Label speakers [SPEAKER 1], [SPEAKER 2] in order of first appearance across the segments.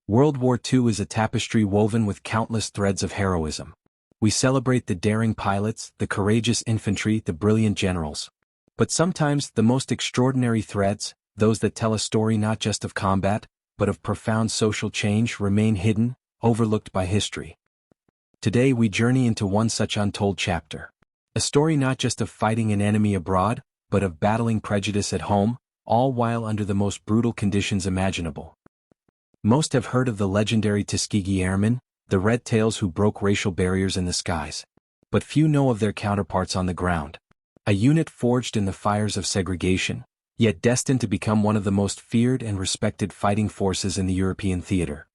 [SPEAKER 1] World War II is a tapestry woven with countless threads of heroism. We celebrate the daring pilots, the courageous infantry, the brilliant generals. But sometimes the most extraordinary threads, those that tell a story not just of combat, but of profound social change, remain hidden, overlooked by history. Today we journey into one such untold chapter. A story not just of fighting an enemy abroad, but of battling prejudice at home, all while under the most brutal conditions imaginable. Most have heard of the legendary Tuskegee Airmen, the red tails who broke racial barriers in the skies. But few know of their counterparts on the ground. A unit forged in the fires of segregation, yet destined to become one of the most feared and respected fighting forces in the European theater.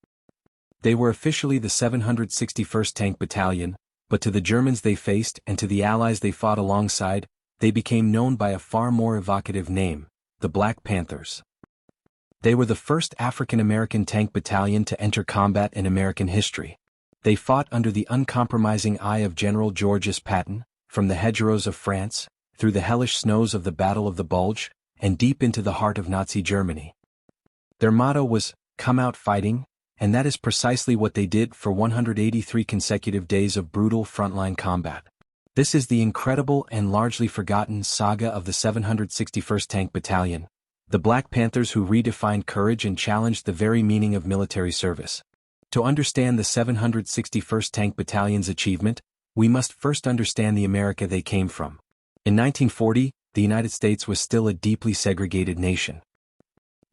[SPEAKER 1] They were officially the 761st Tank Battalion, but to the Germans they faced and to the Allies they fought alongside, they became known by a far more evocative name, the Black Panthers. They were the first African-American tank battalion to enter combat in American history. They fought under the uncompromising eye of General Georges Patton, from the hedgerows of France, through the hellish snows of the Battle of the Bulge, and deep into the heart of Nazi Germany. Their motto was, "Come out fighting," and that is precisely what they did for 183 consecutive days of brutal frontline combat. This is the incredible and largely forgotten saga of the 761st Tank Battalion, the Black Panthers who redefined courage and challenged the very meaning of military service. To understand the 761st Tank Battalion's achievement, we must first understand the America they came from. In 1940, the United States was still a deeply segregated nation.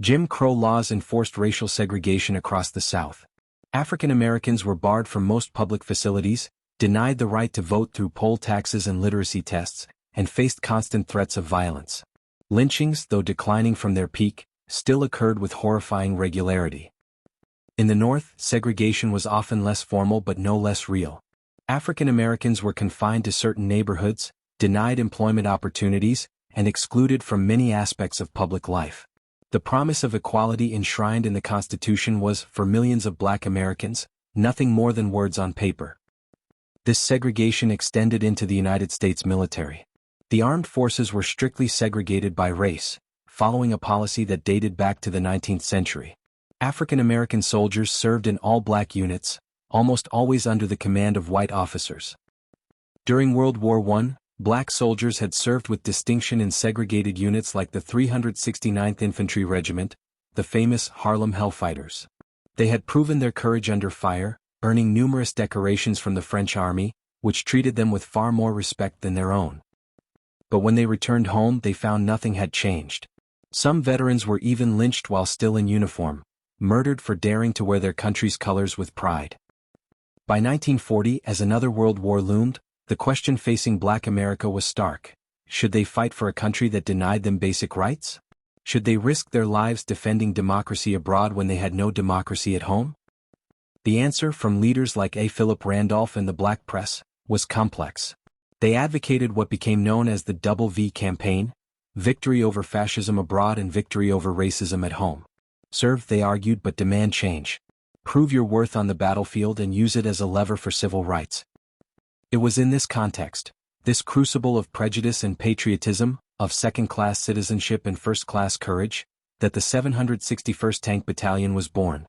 [SPEAKER 1] Jim Crow laws enforced racial segregation across the South. African Americans were barred from most public facilities, denied the right to vote through poll taxes and literacy tests, and faced constant threats of violence. Lynchings, though declining from their peak, still occurred with horrifying regularity. In the North, segregation was often less formal but no less real. African Americans were confined to certain neighborhoods, denied employment opportunities, and excluded from many aspects of public life. The promise of equality enshrined in the Constitution was, for millions of Black Americans, nothing more than words on paper. This segregation extended into the United States military. The armed forces were strictly segregated by race, following a policy that dated back to the 19th century. African American soldiers served in all-Black units, almost always under the command of white officers. During World War I, Black soldiers had served with distinction in segregated units like the 369th Infantry Regiment, the famous Harlem Hellfighters. They had proven their courage under fire, earning numerous decorations from the French army, which treated them with far more respect than their own. But when they returned home they found nothing had changed. Some veterans were even lynched while still in uniform, murdered for daring to wear their country's colors with pride. By 1940, as another world war loomed, the question facing Black America was stark. Should they fight for a country that denied them basic rights? Should they risk their lives defending democracy abroad when they had no democracy at home? The answer, from leaders like A. Philip Randolph and the Black press, was complex. They advocated what became known as the WWII campaign: victory over fascism abroad and victory over racism at home. Serve, they argued, but demand change. Prove your worth on the battlefield and use it as a lever for civil rights. It was in this context, this crucible of prejudice and patriotism, of second-class citizenship and first-class courage, that the 761st Tank Battalion was born.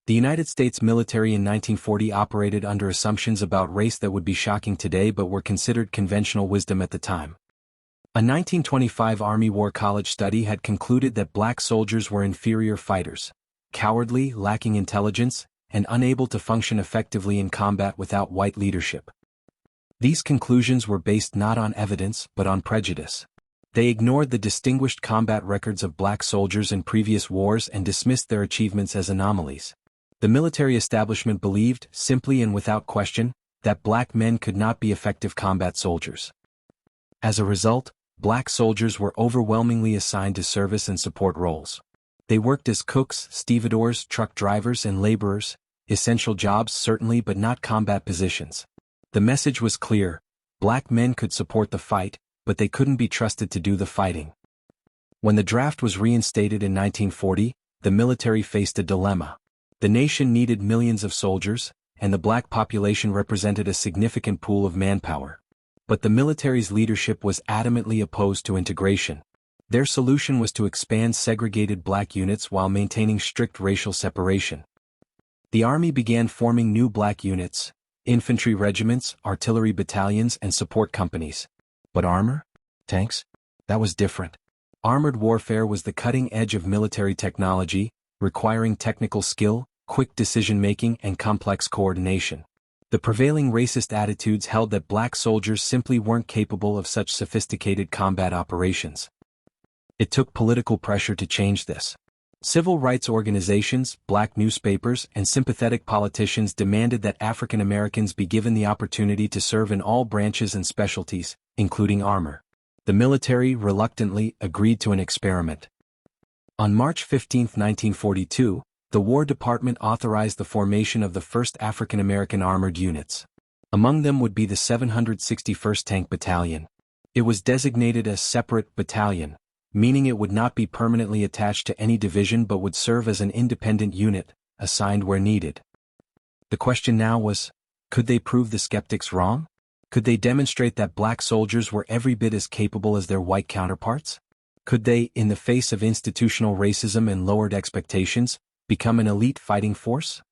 [SPEAKER 1] The United States military in 1940 operated under assumptions about race that would be shocking today but were considered conventional wisdom at the time. A 1925 Army War College study had concluded that Black soldiers were inferior fighters, cowardly, lacking intelligence, and unable to function effectively in combat without white leadership. These conclusions were based not on evidence but on prejudice. They ignored the distinguished combat records of Black soldiers in previous wars and dismissed their achievements as anomalies. The military establishment believed, simply and without question, that Black men could not be effective combat soldiers. As a result, Black soldiers were overwhelmingly assigned to service and support roles. They worked as cooks, stevedores, truck drivers, and laborers, essential jobs certainly but not combat positions. The message was clear: Black men could support the fight, but they couldn't be trusted to do the fighting. When the draft was reinstated in 1940, the military faced a dilemma. The nation needed millions of soldiers, and the Black population represented a significant pool of manpower. But the military's leadership was adamantly opposed to integration. Their solution was to expand segregated black units while maintaining strict racial separation. The Army began forming new black units, infantry regiments, artillery battalions, and support companies. But armor? Tanks? That was different. Armored warfare was the cutting edge of military technology, requiring technical skill, quick decision-making, and complex coordination. The prevailing racist attitudes held that black soldiers simply weren't capable of such sophisticated combat operations. It took political pressure to change this. Civil rights organizations, black newspapers, and sympathetic politicians demanded that African Americans be given the opportunity to serve in all branches and specialties, including armor. The military reluctantly agreed to an experiment. On March 15, 1942, the War Department authorized the formation of the first African American armored units. Among them would be the 761st Tank Battalion. It was designated as separate battalion, meaning it would not be permanently attached to any division but would serve as an independent unit, assigned where needed. The question now was, could they prove the skeptics wrong? Could they demonstrate that black soldiers were every bit as capable as their white counterparts? Could they, in the face of institutional racism and lowered expectations, become an elite fighting force?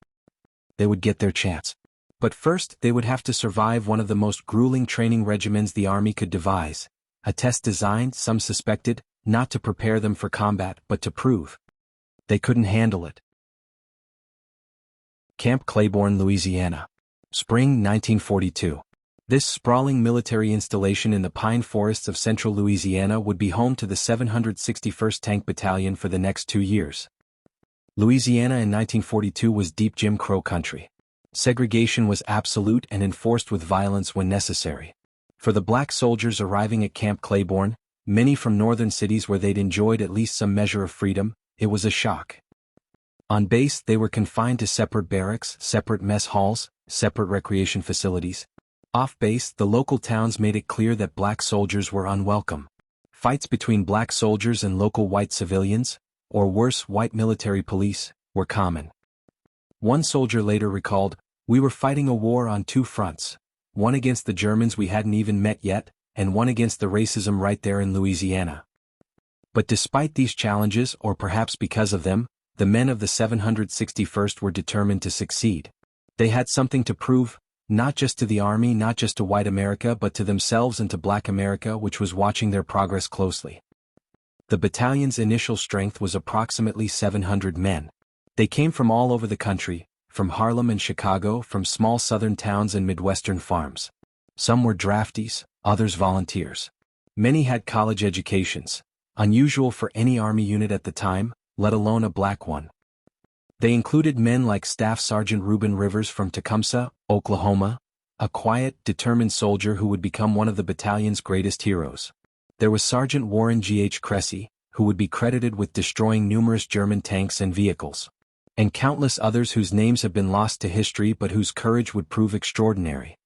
[SPEAKER 1] They would get their chance. But first, they would have to survive one of the most grueling training regimens the Army could devise, a test designed, some suspected, not to prepare them for combat but to prove they couldn't handle it. Camp Claiborne, Louisiana. Spring 1942. This sprawling military installation in the pine forests of central Louisiana would be home to the 761st Tank Battalion for the next 2 years. Louisiana in 1942 was deep Jim Crow country. Segregation was absolute and enforced with violence when necessary. For the black soldiers arriving at Camp Claiborne, many from northern cities where they'd enjoyed at least some measure of freedom, it was a shock. On base, they were confined to separate barracks, separate mess halls, separate recreation facilities. Off base, the local towns made it clear that black soldiers were unwelcome. Fights between black soldiers and local white civilians, or worse, white military police, were common. One soldier later recalled, "We were fighting a war on two fronts, one against the Germans we hadn't even met yet, and one against the racism right there in Louisiana." But despite these challenges, or perhaps because of them, the men of the 761st were determined to succeed. They had something to prove, not just to the Army, not just to white America, but to themselves and to black America, which was watching their progress closely. The battalion's initial strength was approximately 700 men. They came from all over the country, from Harlem and Chicago, from small southern towns and Midwestern farms. Some were draftees, others volunteers. Many had college educations, unusual for any Army unit at the time, let alone a black one. They included men like Staff Sergeant Reuben Rivers from Tecumseh, Oklahoma, a quiet, determined soldier who would become one of the battalion's greatest heroes. There was Sergeant Warren G.H. Cressy, who would be credited with destroying numerous German tanks and vehicles. And countless others whose names have been lost to history but whose courage would prove extraordinary.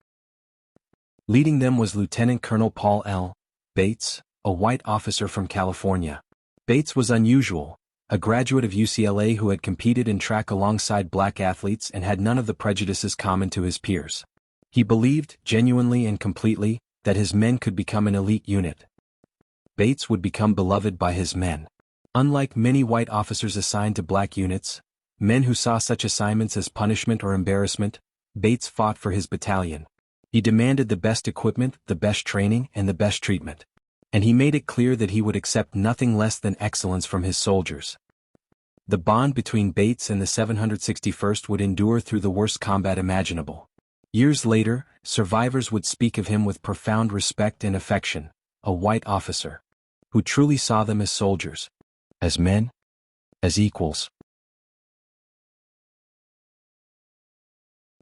[SPEAKER 1] Leading them was Lieutenant Colonel Paul L. Bates, a white officer from California. Bates was unusual, a graduate of UCLA who had competed in track alongside black athletes and had none of the prejudices common to his peers. He believed, genuinely and completely, that his men could become an elite unit. Bates would become beloved by his men. Unlike many white officers assigned to black units, men who saw such assignments as punishment or embarrassment, Bates fought for his battalion. He demanded the best equipment, the best training, and the best treatment. And he made it clear that he would accept nothing less than excellence from his soldiers. The bond between Bates and the 761st would endure through the worst combat imaginable. Years later, survivors would speak of him with profound respect and affection, a white officer who truly saw them as soldiers, as men, as equals.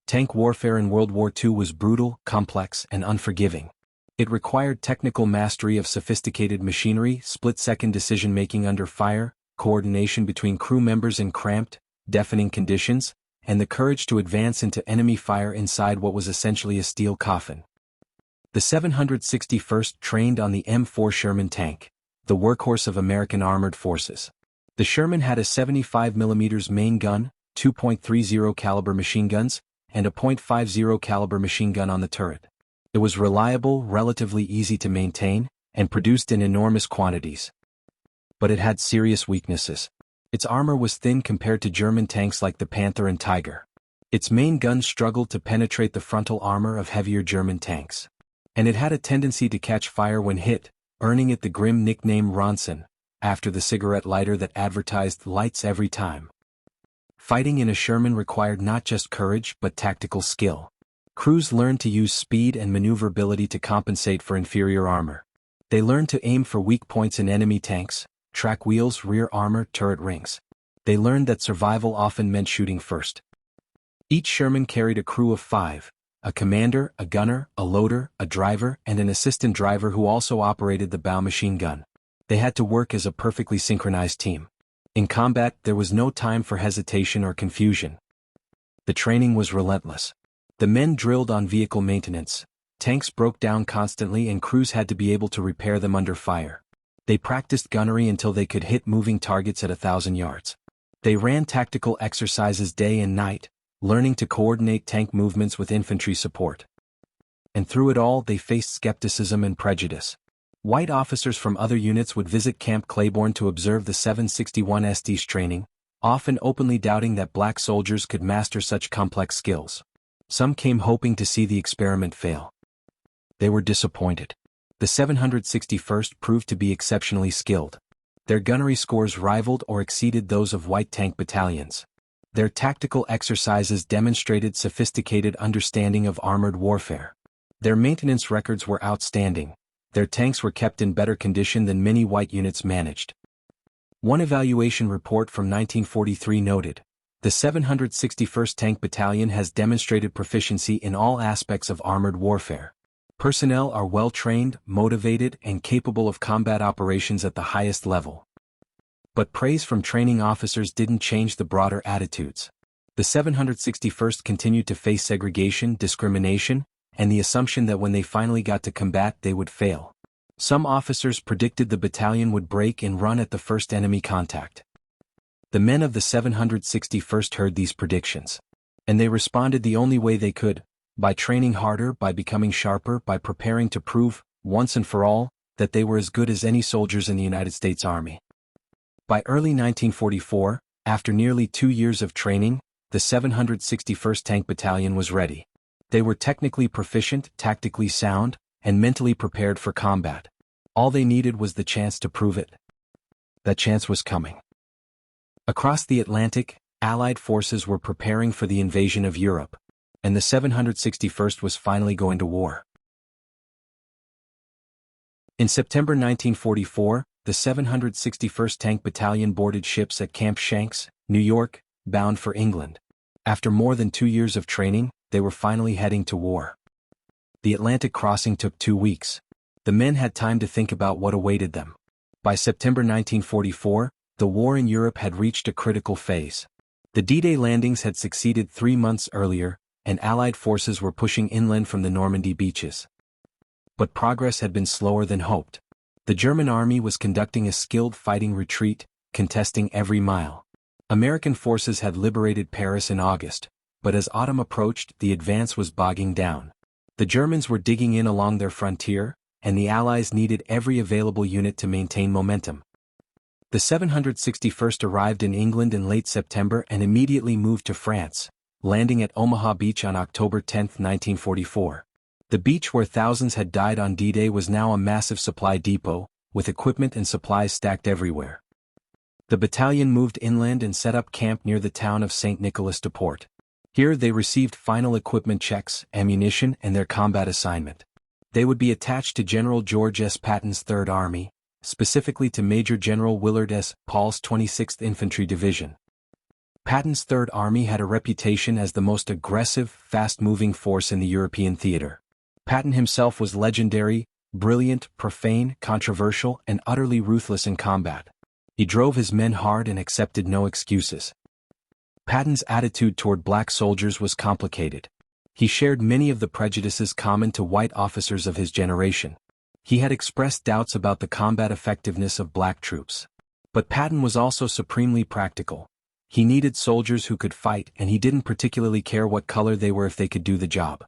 [SPEAKER 1] Tank warfare in World War II was brutal, complex, and unforgiving. It required technical mastery of sophisticated machinery, split-second decision-making under fire, coordination between crew members in cramped, deafening conditions, and the courage to advance into enemy fire inside what was essentially a steel coffin. The 761st trained on the M4 Sherman tank, the workhorse of American armored forces. The Sherman had a 75mm main gun, 2.30 caliber machine guns, and a .50 caliber machine gun on the turret. It was reliable, relatively easy to maintain, and produced in enormous quantities. but it had serious weaknesses. Its armor was thin compared to German tanks like the Panther and Tiger. Its main guns struggled to penetrate the frontal armor of heavier German tanks. And it had a tendency to catch fire when hit, earning it the grim nickname Ronson, after the cigarette lighter that advertised lights every time. Fighting in a Sherman required not just courage but tactical skill. Crews learned to use speed and maneuverability to compensate for inferior armor. They learned to aim for weak points in enemy tanks, track wheels, rear armor, turret rings. They learned that survival often meant shooting first. Each Sherman carried a crew of 5, a commander, a gunner, a loader, a driver, and an assistant driver who also operated the bow machine gun. They had to work as a perfectly synchronized team. In combat, there was no time for hesitation or confusion. The training was relentless. The men drilled on vehicle maintenance. Tanks broke down constantly and crews had to be able to repair them under fire. They practiced gunnery until they could hit moving targets at 1,000 yards. They ran tactical exercises day and night, learning to coordinate tank movements with infantry support. And through it all they faced skepticism and prejudice. White officers from other units would visit Camp Claiborne to observe the 761ST's training, often openly doubting that black soldiers could master such complex skills. Some came hoping to see the experiment fail. They were disappointed. The 761st proved to be exceptionally skilled. Their gunnery scores rivaled or exceeded those of white tank battalions. Their tactical exercises demonstrated sophisticated understanding of armored warfare. Their maintenance records were outstanding. Their tanks were kept in better condition than many white units managed. One evaluation report from 1943 noted, "The 761st Tank Battalion has demonstrated proficiency in all aspects of armored warfare. Personnel are well-trained, motivated, and capable of combat operations at the highest level." But praise from training officers didn't change the broader attitudes. The 761st continued to face segregation, discrimination, and the assumption that when they finally got to combat they would fail. Some officers predicted the battalion would break and run at the first enemy contact. The men of the 761st heard these predictions. And they responded the only way they could, by training harder, by becoming sharper, by preparing to prove, once and for all, that they were as good as any soldiers in the United States Army. By early 1944, after nearly 2 years of training, the 761st Tank Battalion was ready. They were technically proficient, tactically sound, and mentally prepared for combat. All they needed was the chance to prove it. That chance was coming. Across the Atlantic, Allied forces were preparing for the invasion of Europe, and the 761st was finally going to war. In September 1944, the 761st Tank Battalion boarded ships at Camp Shanks, New York, bound for England. After more than 2 years of training, they were finally heading to war. The Atlantic crossing took 2 weeks. The men had time to think about what awaited them. By September 1944, the war in Europe had reached a critical phase. The D-Day landings had succeeded 3 months earlier, and Allied forces were pushing inland from the Normandy beaches. But progress had been slower than hoped. The German army was conducting a skilled fighting retreat, contesting every mile. American forces had liberated Paris in August, but as autumn approached, the advance was bogging down. The Germans were digging in along their frontier, and the Allies needed every available unit to maintain momentum. The 761st arrived in England in late September and immediately moved to France, landing at Omaha Beach on October 10, 1944. The beach where thousands had died on D-Day was now a massive supply depot, with equipment and supplies stacked everywhere. The battalion moved inland and set up camp near the town of St. Nicholas de Port. Here they received final equipment checks, ammunition, and their combat assignment. They would be attached to General George S. Patton's Third Army, specifically to Major General Willard S. Paul's 26th Infantry Division. Patton's Third Army had a reputation as the most aggressive, fast-moving force in the European theater. Patton himself was legendary, brilliant, profane, controversial, and utterly ruthless in combat. He drove his men hard and accepted no excuses. Patton's attitude toward black soldiers was complicated. He shared many of the prejudices common to white officers of his generation. He had expressed doubts about the combat effectiveness of black troops. But Patton was also supremely practical. He needed soldiers who could fight, and he didn't particularly care what color they were if they could do the job.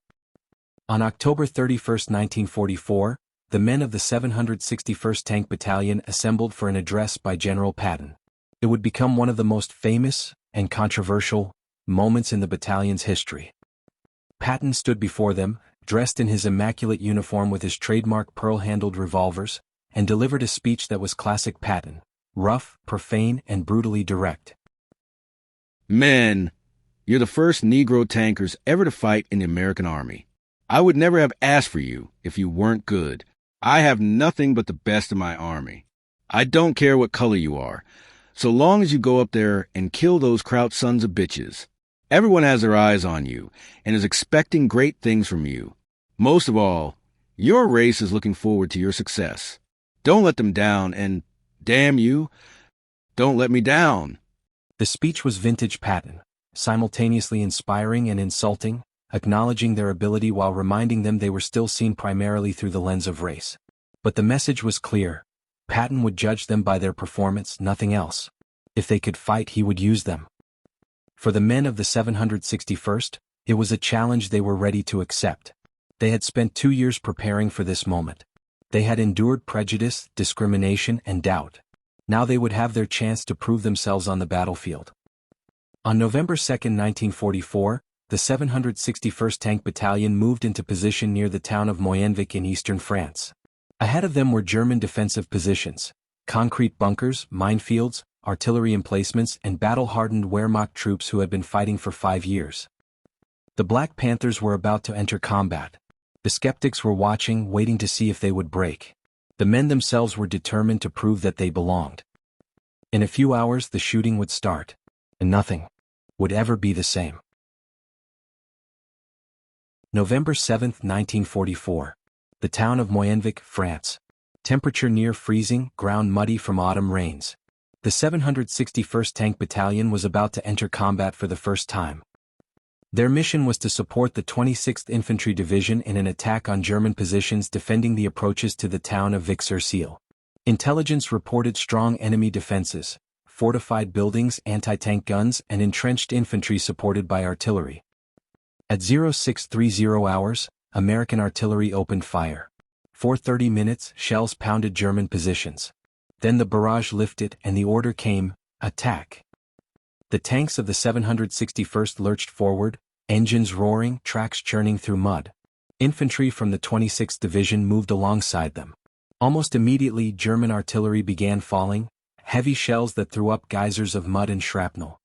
[SPEAKER 1] On October 31, 1944, the men of the 761st Tank Battalion assembled for an address by General Patton. It would become one of the most famous and controversial moments in the battalion's history. Patton stood before them, dressed in his immaculate uniform with his trademark pearl-handled revolvers, and delivered a speech that was classic Patton, rough, profane, and brutally direct.
[SPEAKER 2] Men, you're the first Negro tankers ever to fight in the American Army. I would never have asked for you if you weren't good. I have nothing but the best in my army. I don't care what color you are, so long as you go up there and kill those Kraut sons of bitches. Everyone has their eyes on you and is expecting great things from you. Most of all, your race is looking forward to your success. Don't let them down, and, damn you, don't let me down.
[SPEAKER 1] The speech was vintage Patton, simultaneously inspiring and insulting, acknowledging their ability while reminding them they were still seen primarily through the lens of race. But the message was clear. Patton would judge them by their performance, nothing else. If they could fight, he would use them. For the men of the 761st, it was a challenge they were ready to accept. They had spent 2 years preparing for this moment. They had endured prejudice, discrimination, and doubt. Now they would have their chance to prove themselves on the battlefield. On November 2, 1944, the 761st Tank Battalion moved into position near the town of Moyenvic in eastern France. Ahead of them were German defensive positions, concrete bunkers, minefields, artillery emplacements, and battle-hardened Wehrmacht troops who had been fighting for 5 years. The Black Panthers were about to enter combat. The skeptics were watching, waiting to see if they would break. The men themselves were determined to prove that they belonged. In a few hours the shooting would start, and nothing would ever be the same. November 7, 1944. The town of Moyenvic, France. Temperature near freezing, ground muddy from autumn rains. The 761st Tank Battalion was about to enter combat for the first time. Their mission was to support the 26th Infantry Division in an attack on German positions defending the approaches to the town of Vic-sur-Seille. Intelligence reported strong enemy defenses, fortified buildings, anti-tank guns, and entrenched infantry supported by artillery. At 0630 hours, American artillery opened fire. For 30 minutes, shells pounded German positions. Then the barrage lifted and the order came, attack. The tanks of the 761st lurched forward, engines roaring, tracks churning through mud. Infantry from the 26th Division moved alongside them. Almost immediately German artillery began falling, heavy shells that threw up geysers of mud and shrapnel.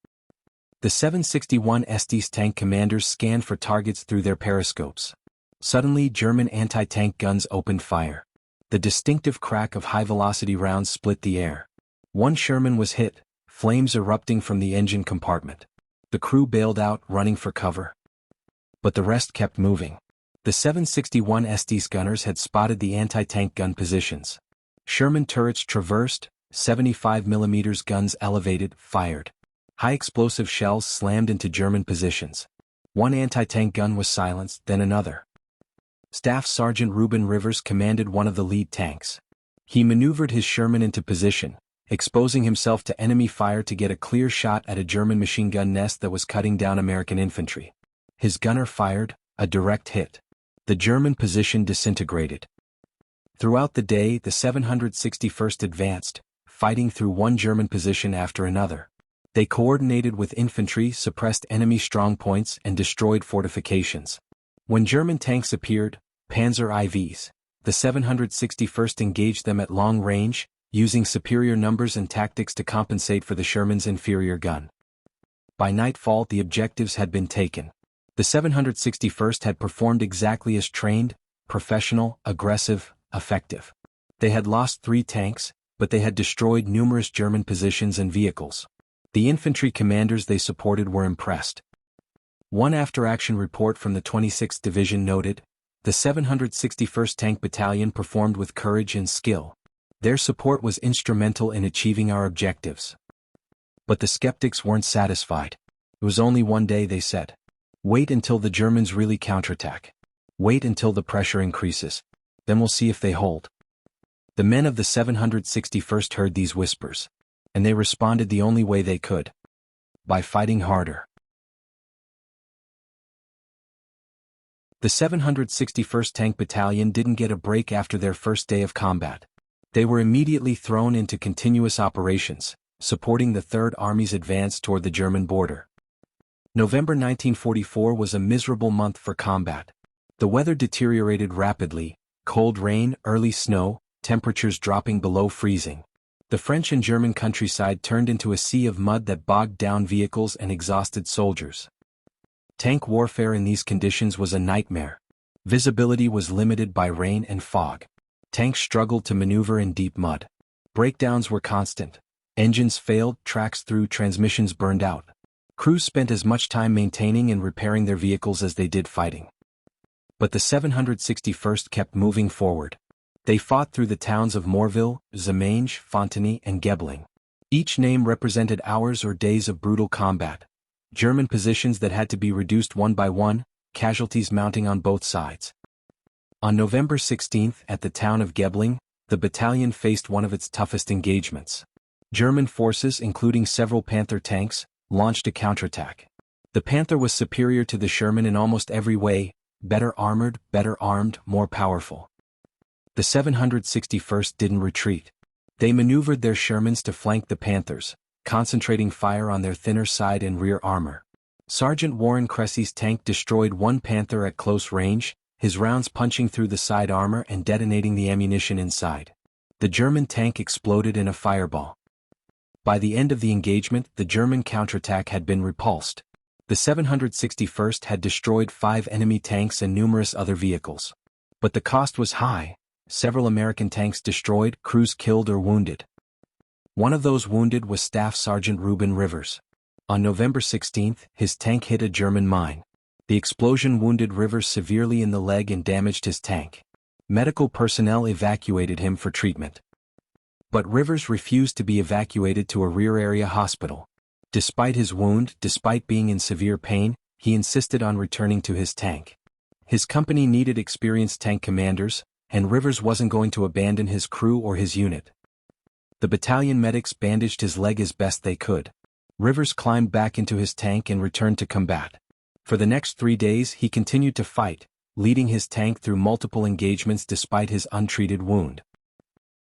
[SPEAKER 1] The 761st's tank commanders scanned for targets through their periscopes. Suddenly German anti-tank guns opened fire. The distinctive crack of high-velocity rounds split the air. One Sherman was hit, flames erupting from the engine compartment. The crew bailed out, running for cover. But the rest kept moving. The 761st's gunners had spotted the anti-tank gun positions. Sherman turrets traversed, 75mm guns elevated, fired. High-explosive shells slammed into German positions. One anti-tank gun was silenced, then another. Staff Sergeant Reuben Rivers commanded one of the lead tanks. He maneuvered his Sherman into position, exposing himself to enemy fire to get a clear shot at a German machine gun nest that was cutting down American infantry. His gunner fired, a direct hit. The German position disintegrated. Throughout the day, the 761st advanced, fighting through one German position after another. They coordinated with infantry, suppressed enemy strongpoints, and destroyed fortifications. When German tanks appeared, Panzer IVs, the 761st engaged them at long range, using superior numbers and tactics to compensate for the Sherman's inferior gun. By nightfall the objectives had been taken. The 761st had performed exactly as trained, professional, aggressive, effective. They had lost 3 tanks, but they had destroyed numerous German positions and vehicles. The infantry commanders they supported were impressed. One after-action report from the 26th Division noted, the 761st Tank Battalion performed with courage and skill. Their support was instrumental in achieving our objectives. But the skeptics weren't satisfied. It was only one day, they said. Wait until the Germans really counterattack. Wait until the pressure increases. Then we'll see if they hold. The men of the 761st heard these whispers, and they responded the only way they could. By fighting harder. The 761st Tank Battalion didn't get a break after their first day of combat. They were immediately thrown into continuous operations, supporting the Third Army's advance toward the German border. November 1944 was a miserable month for combat. The weather deteriorated rapidly: cold rain, early snow, temperatures dropping below freezing. The French and German countryside turned into a sea of mud that bogged down vehicles and exhausted soldiers. Tank warfare in these conditions was a nightmare. Visibility was limited by rain and fog. Tanks struggled to maneuver in deep mud. Breakdowns were constant. Engines failed, tracks through, transmissions burned out. Crews spent as much time maintaining and repairing their vehicles as they did fighting. But the 761st kept moving forward. They fought through the towns of Morville, Zemange, Fontenay, and Gebling. Each name represented hours or days of brutal combat. German positions that had to be reduced one by one, casualties mounting on both sides. On November 16, at the town of Gebling, the battalion faced one of its toughest engagements. German forces, including several Panther tanks, launched a counterattack. The Panther was superior to the Sherman in almost every way: better armored, better armed, more powerful. The 761st didn't retreat. They maneuvered their Shermans to flank the Panthers, concentrating fire on their thinner side and rear armor. Sergeant Warren Cressy's tank destroyed one Panther at close range, his rounds punching through the side armor and detonating the ammunition inside. The German tank exploded in a fireball. By the end of the engagement, the German counterattack had been repulsed. The 761st had destroyed 5 enemy tanks and numerous other vehicles. But the cost was high: several American tanks destroyed, crews killed or wounded. One of those wounded was Staff Sergeant Reuben Rivers. On November 16, his tank hit a German mine. The explosion wounded Rivers severely in the leg and damaged his tank. Medical personnel evacuated him for treatment. But Rivers refused to be evacuated to a rear-area hospital. Despite his wound, despite being in severe pain, he insisted on returning to his tank. His company needed experienced tank commanders, and Rivers wasn't going to abandon his crew or his unit. The battalion medics bandaged his leg as best they could. Rivers climbed back into his tank and returned to combat. For the next 3 days he continued to fight, leading his tank through multiple engagements despite his untreated wound.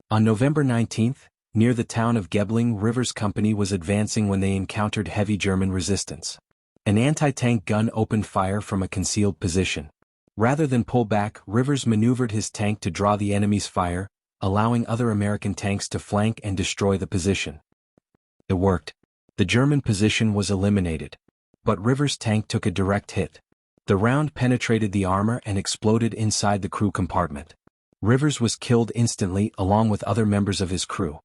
[SPEAKER 1] On November 19, near the town of Gebling, Rivers' company was advancing when they encountered heavy German resistance. An anti-tank gun opened fire from a concealed position. Rather than pull back, Rivers maneuvered his tank to draw the enemy's fire, allowing other American tanks to flank and destroy the position. It worked. The German position was eliminated. But Rivers' tank took a direct hit. The round penetrated the armor and exploded inside the crew compartment. Rivers was killed instantly along with other members of his crew.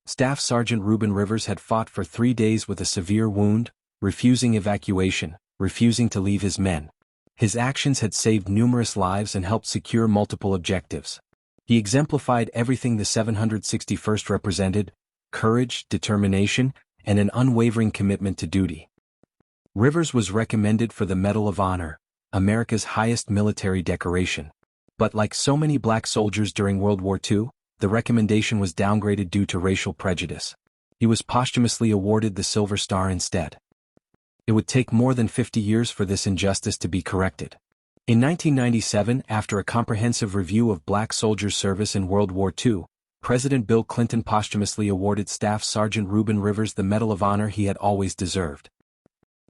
[SPEAKER 1] Staff Sergeant Reuben Rivers had fought for 3 days with a severe wound, refusing evacuation, refusing to leave his men. His actions had saved numerous lives and helped secure multiple objectives. He exemplified everything the 761st represented: courage, determination, and an unwavering commitment to duty. Rivers was recommended for the Medal of Honor, America's highest military decoration. But like so many black soldiers during World War II, the recommendation was downgraded due to racial prejudice. He was posthumously awarded the Silver Star instead. It would take more than 50 years for this injustice to be corrected. In 1997, after a comprehensive review of black soldiers' service in World War II, President Bill Clinton posthumously awarded Staff Sergeant Reuben Rivers the Medal of Honor he had always deserved.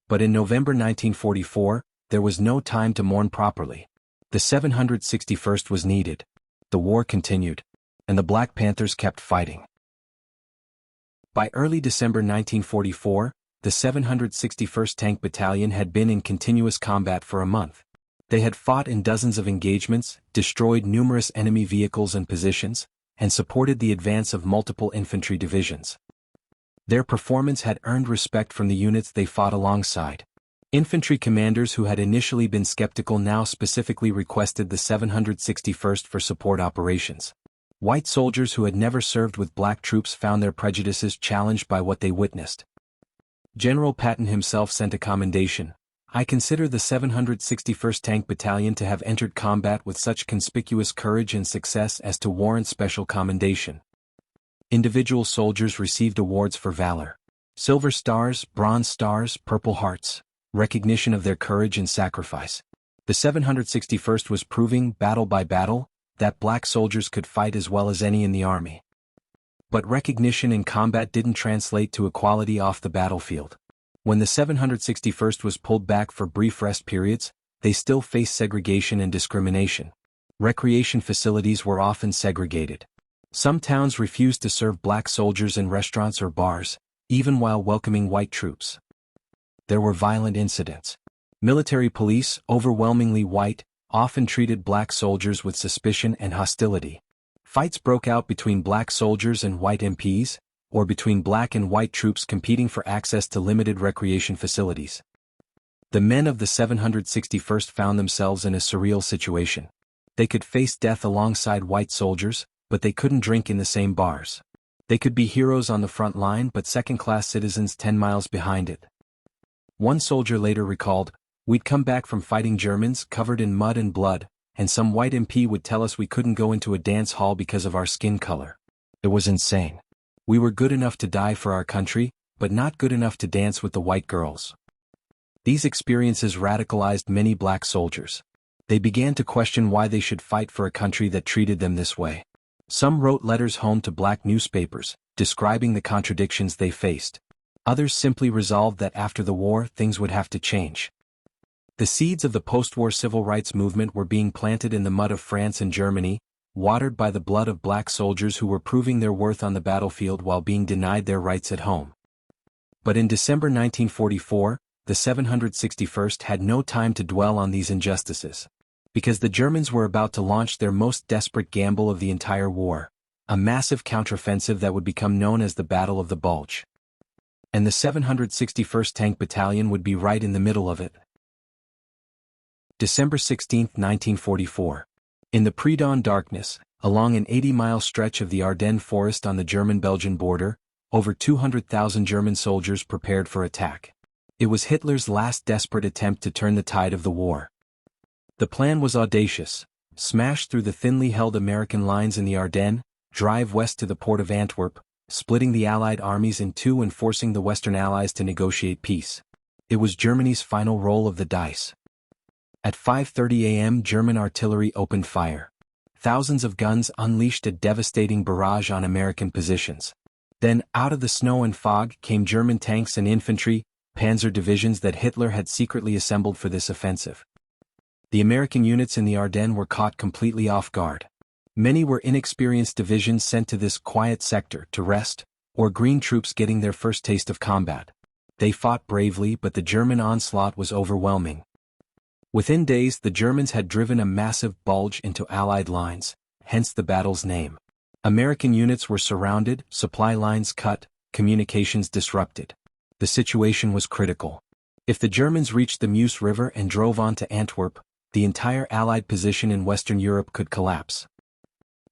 [SPEAKER 1] But in November 1944, there was no time to mourn properly. The 761st was needed. The war continued. And the Black Panthers kept fighting. By early December 1944, the 761st Tank Battalion had been in continuous combat for a month. They had fought in dozens of engagements, destroyed numerous enemy vehicles and positions, and supported the advance of multiple infantry divisions. Their performance had earned respect from the units they fought alongside. Infantry commanders who had initially been skeptical now specifically requested the 761st for support operations. White soldiers who had never served with black troops found their prejudices challenged by what they witnessed. General Patton himself sent a commendation. "I consider the 761st Tank Battalion to have entered combat with such conspicuous courage and success as to warrant special commendation." Individual soldiers received awards for valor. Silver Stars, Bronze Stars, Purple Hearts, recognition of their courage and sacrifice. The 761st was proving, battle by battle, that black soldiers could fight as well as any in the army. But recognition in combat didn't translate to equality off the battlefield. When the 761st was pulled back for brief rest periods, they still faced segregation and discrimination. Recreation facilities were often segregated. Some towns refused to serve black soldiers in restaurants or bars, even while welcoming white troops. There were violent incidents. Military police, overwhelmingly white, often treated black soldiers with suspicion and hostility. Fights broke out between black soldiers and white MPs, or between black and white troops competing for access to limited recreation facilities. The men of the 761st found themselves in a surreal situation. They could face death alongside white soldiers, but they couldn't drink in the same bars. They could be heroes on the front line but second-class citizens 10 miles behind it. One soldier later recalled, "We'd come back from fighting Germans covered in mud and blood, and some white MP would tell us we couldn't go into a dance hall because of our skin color. It was insane. We were good enough to die for our country, but not good enough to dance with the white girls." These experiences radicalized many black soldiers. They began to question why they should fight for a country that treated them this way. Some wrote letters home to black newspapers, describing the contradictions they faced. Others simply resolved that after the war things would have to change. The seeds of the post-war civil rights movement were being planted in the mud of France and Germany, watered by the blood of black soldiers who were proving their worth on the battlefield while being denied their rights at home. But in December 1944, the 761st had no time to dwell on these injustices. Because the Germans were about to launch their most desperate gamble of the entire war, a massive counteroffensive that would become known as the Battle of the Bulge. And the 761st Tank Battalion would be right in the middle of it. December 16, 1944. In the pre-dawn darkness, along an 80-mile stretch of the Ardennes forest on the German-Belgian border, over 200,000 German soldiers prepared for attack. It was Hitler's last desperate attempt to turn the tide of the war. The plan was audacious: smash through the thinly held American lines in the Ardennes, drive west to the port of Antwerp, splitting the Allied armies in two and forcing the Western Allies to negotiate peace. It was Germany's final roll of the dice. At 5:30 a.m. German artillery opened fire. Thousands of guns unleashed a devastating barrage on American positions. Then, out of the snow and fog, came German tanks and infantry, panzer divisions that Hitler had secretly assembled for this offensive. The American units in the Ardennes were caught completely off guard. Many were inexperienced divisions sent to this quiet sector to rest, or green troops getting their first taste of combat. They fought bravely, but the German onslaught was overwhelming. Within days, the Germans had driven a massive bulge into Allied lines, hence the battle's name. American units were surrounded, supply lines cut, communications disrupted. The situation was critical. If the Germans reached the Meuse River and drove on to Antwerp, the entire Allied position in Western Europe could collapse.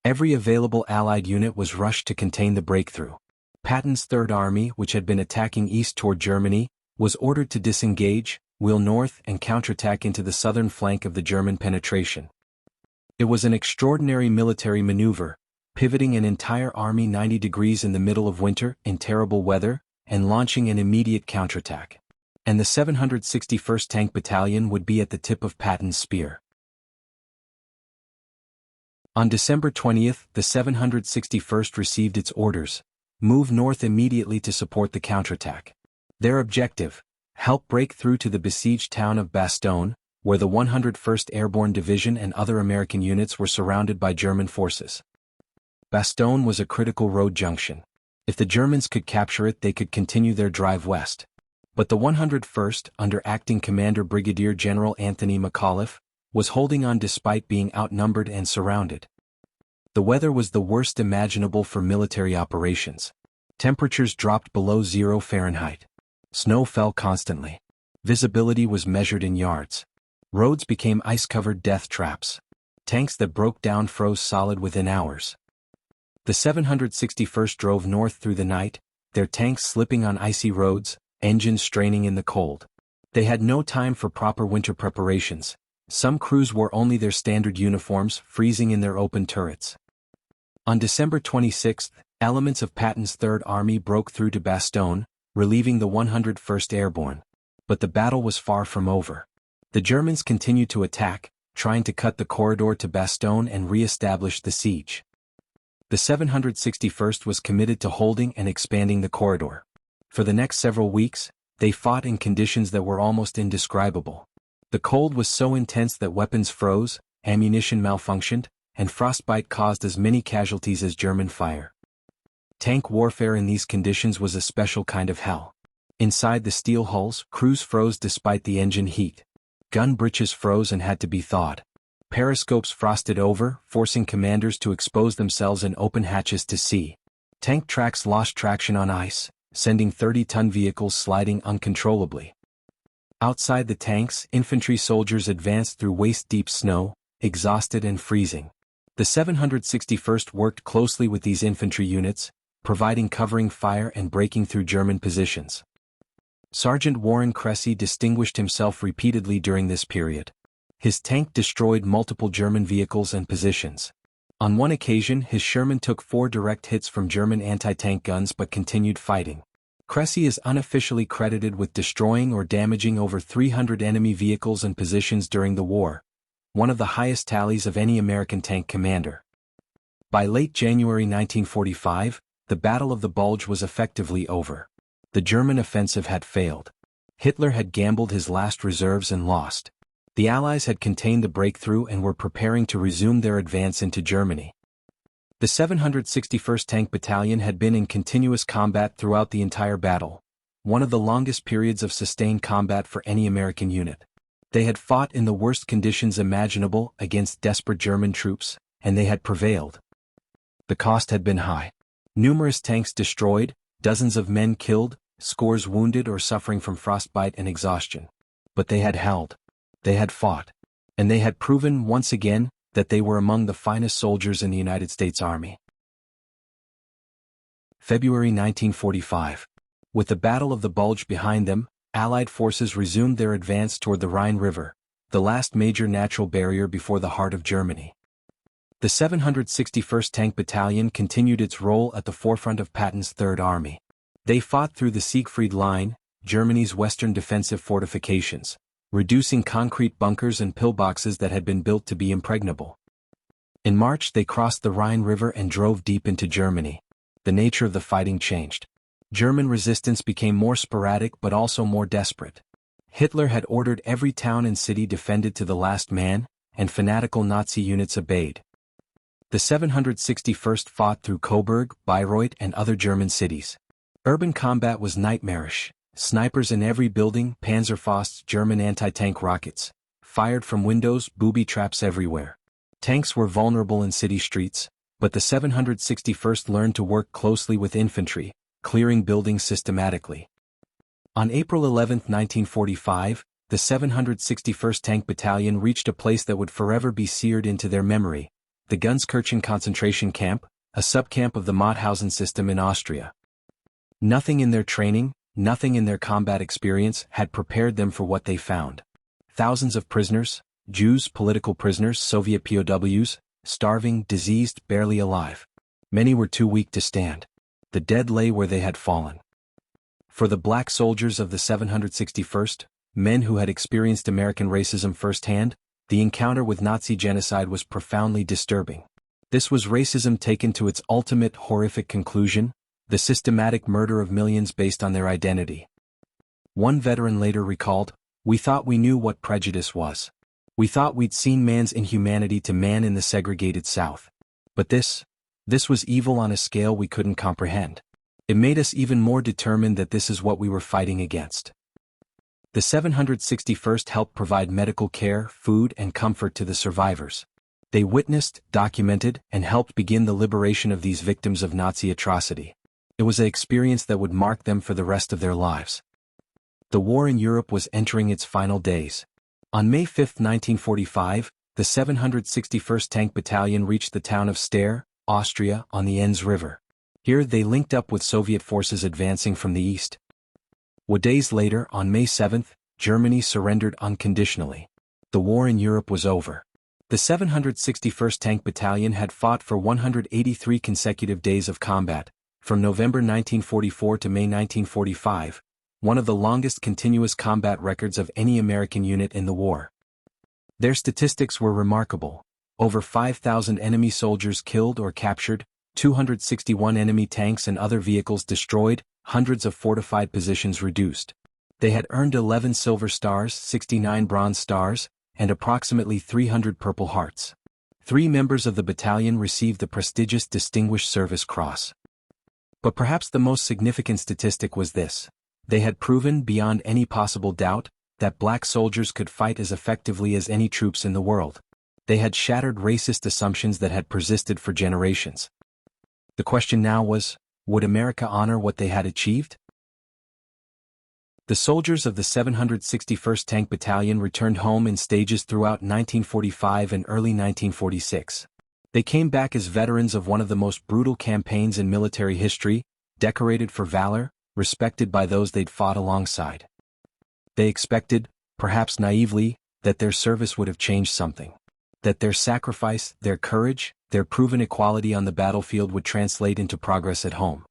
[SPEAKER 1] Every available Allied unit was rushed to contain the breakthrough. Patton's Third Army, which had been attacking east toward Germany, was ordered to disengage, wheel north and counterattack into the southern flank of the German penetration. It was an extraordinary military maneuver, pivoting an entire army 90 degrees in the middle of winter in terrible weather, and launching an immediate counterattack. And the 761st Tank Battalion would be at the tip of Patton's spear. On December 20th, the 761st received its orders: move north immediately to support the counterattack. Their objective: help break through to the besieged town of Bastogne, where the 101st Airborne Division and other American units were surrounded by German forces. Bastogne was a critical road junction. If the Germans could capture it, they could continue their drive west. But the 101st, under acting commander Brigadier General Anthony McAuliffe, was holding on despite being outnumbered and surrounded. The weather was the worst imaginable for military operations. Temperatures dropped below 0 Fahrenheit. Snow fell constantly. Visibility was measured in yards. Roads became ice-covered death traps. Tanks that broke down froze solid within hours. The 761st drove north through the night, their tanks slipping on icy roads, engines straining in the cold. They had no time for proper winter preparations. Some crews wore only their standard uniforms, freezing in their open turrets. On December 26, elements of Patton's Third Army broke through to Bastogne, relieving the 101st Airborne. But the battle was far from over. The Germans continued to attack, trying to cut the corridor to Bastogne and re-establish the siege. The 761st was committed to holding and expanding the corridor. For the next several weeks, they fought in conditions that were almost indescribable. The cold was so intense that weapons froze, ammunition malfunctioned, and frostbite caused as many casualties as German fire. Tank warfare in these conditions was a special kind of hell. Inside the steel hulls, crews froze despite the engine heat. Gun breeches froze and had to be thawed. Periscopes frosted over, forcing commanders to expose themselves in open hatches to sea. Tank tracks lost traction on ice, sending 30-ton vehicles sliding uncontrollably. Outside the tanks, infantry soldiers advanced through waist-deep snow, exhausted and freezing. The 761st worked closely with these infantry units, providing covering fire and breaking through German positions. Sergeant Warren Cressy distinguished himself repeatedly during this period. His tank destroyed multiple German vehicles and positions. On one occasion, his Sherman took 4 direct hits from German anti-tank guns but continued fighting. Cressy is unofficially credited with destroying or damaging over 300 enemy vehicles and positions during the war, one of the highest tallies of any American tank commander. By late January 1945, the Battle of the Bulge was effectively over. The German offensive had failed. Hitler had gambled his last reserves and lost. The Allies had contained the breakthrough and were preparing to resume their advance into Germany. The 761st Tank Battalion had been in continuous combat throughout the entire battle, one of the longest periods of sustained combat for any American unit. They had fought in the worst conditions imaginable against desperate German troops, and they had prevailed. The cost had been high. Numerous tanks destroyed, dozens of men killed, scores wounded or suffering from frostbite and exhaustion. But they had held. They had fought. And they had proven once again that they were among the finest soldiers in the United States Army. February 1945. With the Battle of the Bulge behind them, Allied forces resumed their advance toward the Rhine River, the last major natural barrier before the heart of Germany. The 761st Tank Battalion continued its role at the forefront of Patton's Third Army. They fought through the Siegfried Line, Germany's western defensive fortifications, reducing concrete bunkers and pillboxes that had been built to be impregnable. In March they crossed the Rhine River and drove deep into Germany. The nature of the fighting changed. German resistance became more sporadic but also more desperate. Hitler had ordered every town and city defended to the last man, and fanatical Nazi units obeyed. The 761st fought through Coburg, Bayreuth and other German cities. Urban combat was nightmarish. Snipers in every building, Panzerfausts, German anti-tank rockets, fired from windows, booby traps everywhere. Tanks were vulnerable in city streets, but the 761st learned to work closely with infantry, clearing buildings systematically. On April 11, 1945, the 761st Tank Battalion reached a place that would forever be seared into their memory, the Gunskirchen concentration camp, a subcamp of the Mauthausen system in Austria. Nothing in their training, nothing in their combat experience had prepared them for what they found. Thousands of prisoners, Jews, political prisoners, Soviet POWs, starving, diseased, barely alive. Many were too weak to stand. The dead lay where they had fallen. For the black soldiers of the 761st, men who had experienced American racism firsthand, the encounter with Nazi genocide was profoundly disturbing. This was racism taken to its ultimate horrific conclusion, the systematic murder of millions based on their identity. One veteran later recalled, "We thought we knew what prejudice was. We thought we'd seen man's inhumanity to man in the segregated South. But this was evil on a scale we couldn't comprehend. It made us even more determined that this is what we were fighting against." The 761st helped provide medical care, food, and comfort to the survivors. They witnessed, documented, and helped begin the liberation of these victims of Nazi atrocity. It was an experience that would mark them for the rest of their lives. The war in Europe was entering its final days. On May 5, 1945, the 761st Tank Battalion reached the town of Steyr, Austria, on the Enns River. Here they linked up with Soviet forces advancing from the east. Days later, on May 7, Germany surrendered unconditionally. The war in Europe was over. The 761st Tank Battalion had fought for 183 consecutive days of combat, from November 1944 to May 1945, one of the longest continuous combat records of any American unit in the war. Their statistics were remarkable. Over 5,000 enemy soldiers killed or captured, 261 enemy tanks and other vehicles destroyed, hundreds of fortified positions reduced. They had earned 11 Silver Stars, 69 Bronze Stars, and approximately 300 Purple Hearts. 3 members of the battalion received the prestigious Distinguished Service Cross. But perhaps the most significant statistic was this: they had proven beyond any possible doubt that black soldiers could fight as effectively as any troops in the world. They had shattered racist assumptions that had persisted for generations. The question now was, would America honor what they had achieved? The soldiers of the 761st Tank Battalion returned home in stages throughout 1945 and early 1946. They came back as veterans of one of the most brutal campaigns in military history, decorated for valor, respected by those they'd fought alongside. They expected, perhaps naively, that their service would have changed something. That their sacrifice, their courage, their proven equality on the battlefield would translate into progress at home.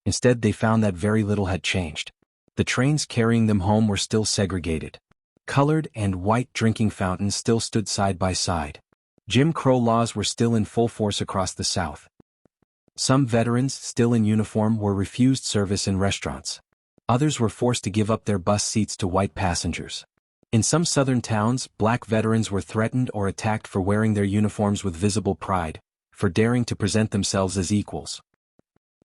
[SPEAKER 1] Instead, they found that very little had changed. The trains carrying them home were still segregated. Colored and white drinking fountains still stood side by side. Jim Crow laws were still in full force across the South. Some veterans, still in uniform, were refused service in restaurants. Others were forced to give up their bus seats to white passengers. In some southern towns, black veterans were threatened or attacked for wearing their uniforms with visible pride, for daring to present themselves as equals.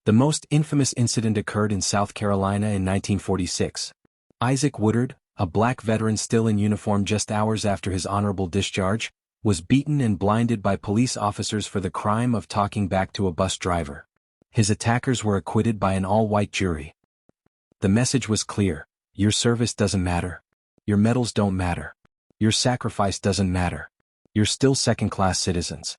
[SPEAKER 1] The most infamous incident occurred in South Carolina in 1946. Isaac Woodard, a black veteran still in uniform just hours after his honorable discharge, was beaten and blinded by police officers for the crime of talking back to a bus driver. His attackers were acquitted by an all-white jury. The message was clear: your service doesn't matter. Your medals don't matter. Your sacrifice doesn't matter. You're still second-class citizens.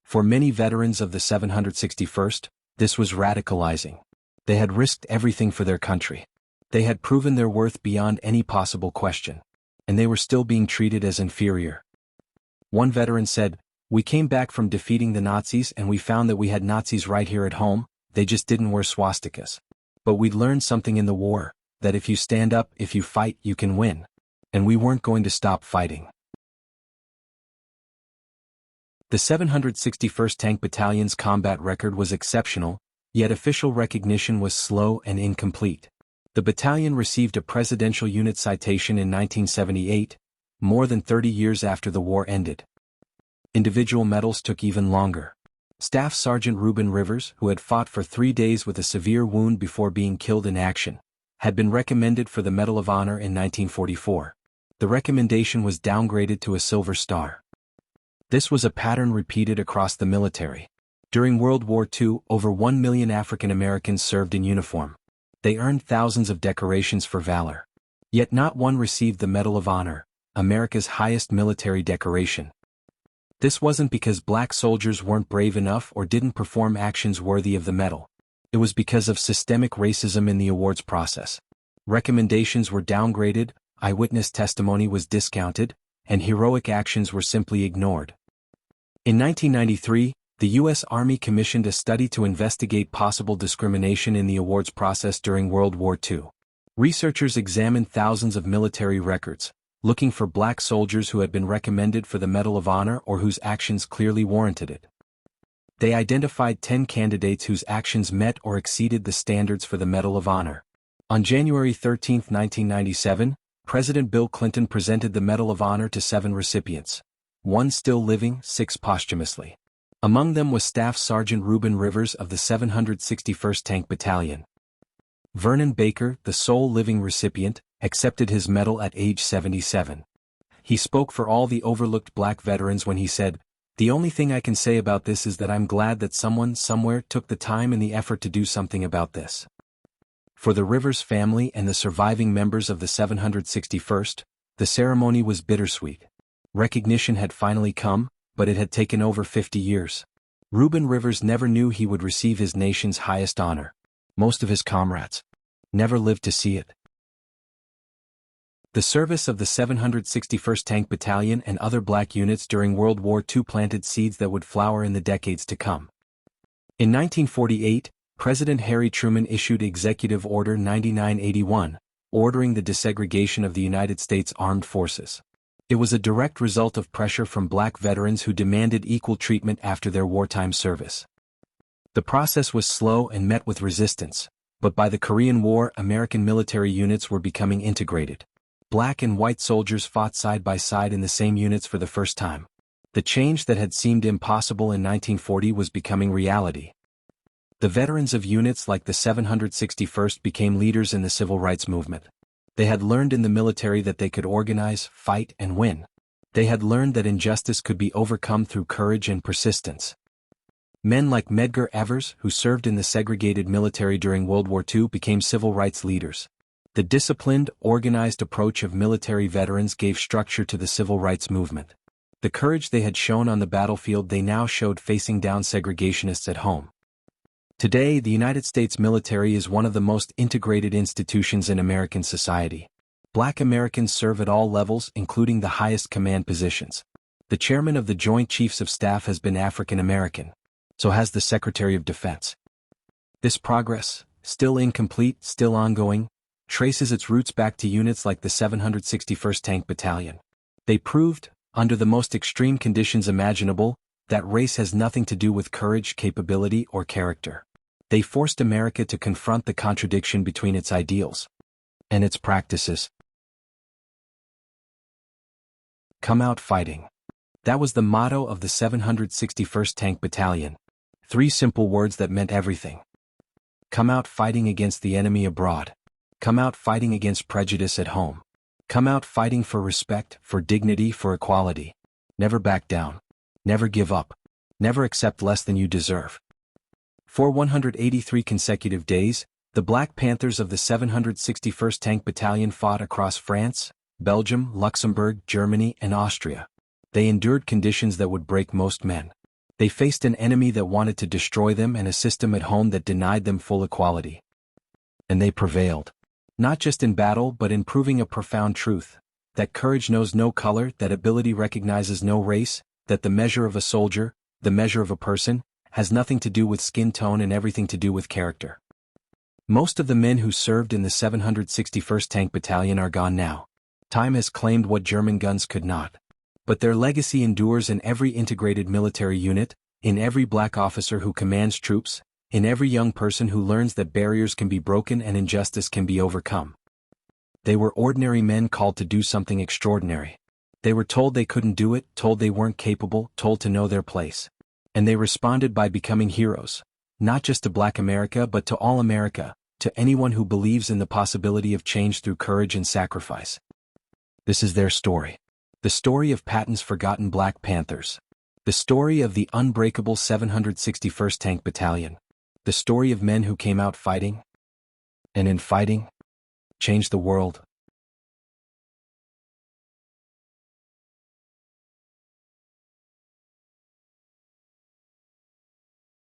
[SPEAKER 1] For many veterans of the 761st, this was radicalizing. They had risked everything for their country. They had proven their worth beyond any possible question. And they were still being treated as inferior. One veteran said, "We came back from defeating the Nazis and we found that we had Nazis right here at home, they just didn't wear swastikas. But we'd learned something in the war, that if you stand up, if you fight, you can win. And we weren't going to stop fighting." The 761st Tank Battalion's combat record was exceptional, yet official recognition was slow and incomplete. The battalion received a Presidential Unit Citation in 1978, more than 30 years after the war ended. Individual medals took even longer. Staff Sergeant Reuben Rivers, who had fought for 3 days with a severe wound before being killed in action, had been recommended for the Medal of Honor in 1944. The recommendation was downgraded to a Silver Star. This was a pattern repeated across the military. During World War II, over 1 million African Americans served in uniform. They earned thousands of decorations for valor. Yet not one received the Medal of Honor, America's highest military decoration. This wasn't because black soldiers weren't brave enough or didn't perform actions worthy of the medal. It was because of systemic racism in the awards process. Recommendations were downgraded, eyewitness testimony was discounted, and heroic actions were simply ignored. In 1993, the U.S. Army commissioned a study to investigate possible discrimination in the awards process during World War II. Researchers examined thousands of military records, looking for black soldiers who had been recommended for the Medal of Honor or whose actions clearly warranted it. They identified 10 candidates whose actions met or exceeded the standards for the Medal of Honor. On January 13, 1997, President Bill Clinton presented the Medal of Honor to 7 recipients. 1 still living, 6 posthumously. Among them was Staff Sergeant Reuben Rivers of the 761st Tank Battalion. Vernon Baker, the sole living recipient, accepted his medal at age 77. He spoke for all the overlooked black veterans when he said, "The only thing I can say about this is that I'm glad that someone somewhere took the time and the effort to do something about this." For the Rivers family and the surviving members of the 761st, the ceremony was bittersweet. Recognition had finally come, but it had taken over 50 years. Reuben Rivers never knew he would receive his nation's highest honor. Most of his comrades never lived to see it. The service of the 761st Tank Battalion and other black units during World War II planted seeds that would flower in the decades to come. In 1948, President Harry Truman issued Executive Order 9981, ordering the desegregation of the United States Armed Forces. It was a direct result of pressure from black veterans who demanded equal treatment after their wartime service. The process was slow and met with resistance, but by the Korean War, American military units were becoming integrated. Black and white soldiers fought side by side in the same units for the first time. The change that had seemed impossible in 1940 was becoming reality. The veterans of units like the 761st became leaders in the civil rights movement. They had learned in the military that they could organize, fight, and win. They had learned that injustice could be overcome through courage and persistence. Men like Medgar Evers, who served in the segregated military during World War II, became civil rights leaders. The disciplined, organized approach of military veterans gave structure to the civil rights movement. The courage they had shown on the battlefield they now showed facing down segregationists at home. Today, the United States military is one of the most integrated institutions in American society. Black Americans serve at all levels, including the highest command positions. The chairman of the Joint Chiefs of Staff has been African American. So has the Secretary of Defense. This progress, still incomplete, still ongoing, traces its roots back to units like the 761st Tank Battalion. They proved, under the most extreme conditions imaginable, that race has nothing to do with courage, capability, or character. They forced America to confront the contradiction between its ideals and its practices. Come out fighting. That was the motto of the 761st Tank Battalion. 3 simple words that meant everything. Come out fighting against the enemy abroad. Come out fighting against prejudice at home. Come out fighting for respect, for dignity, for equality. Never back down. Never give up. Never accept less than you deserve. For 183 consecutive days, the Black Panthers of the 761st Tank Battalion fought across France, Belgium, Luxembourg, Germany, and Austria. They endured conditions that would break most men. They faced an enemy that wanted to destroy them and a system at home that denied them full equality. And they prevailed. Not just in battle but in proving a profound truth, that courage knows no color, that ability recognizes no race, that the measure of a soldier, the measure of a person, has nothing to do with skin tone and everything to do with character. Most of the men who served in the 761st Tank Battalion are gone now. Time has claimed what German guns could not. But their legacy endures in every integrated military unit, in every black officer who commands troops, in every young person who learns that barriers can be broken and injustice can be overcome. They were ordinary men called to do something extraordinary. They were told they couldn't do it, told they weren't capable, told to know their place. And they responded by becoming heroes, not just to Black America but to all America, to anyone who believes in the possibility of change through courage and sacrifice. This is their story. The story of Patton's forgotten Black Panthers. The story of the unbreakable 761st Tank Battalion. The story of men who came out fighting, and in fighting, changed the world.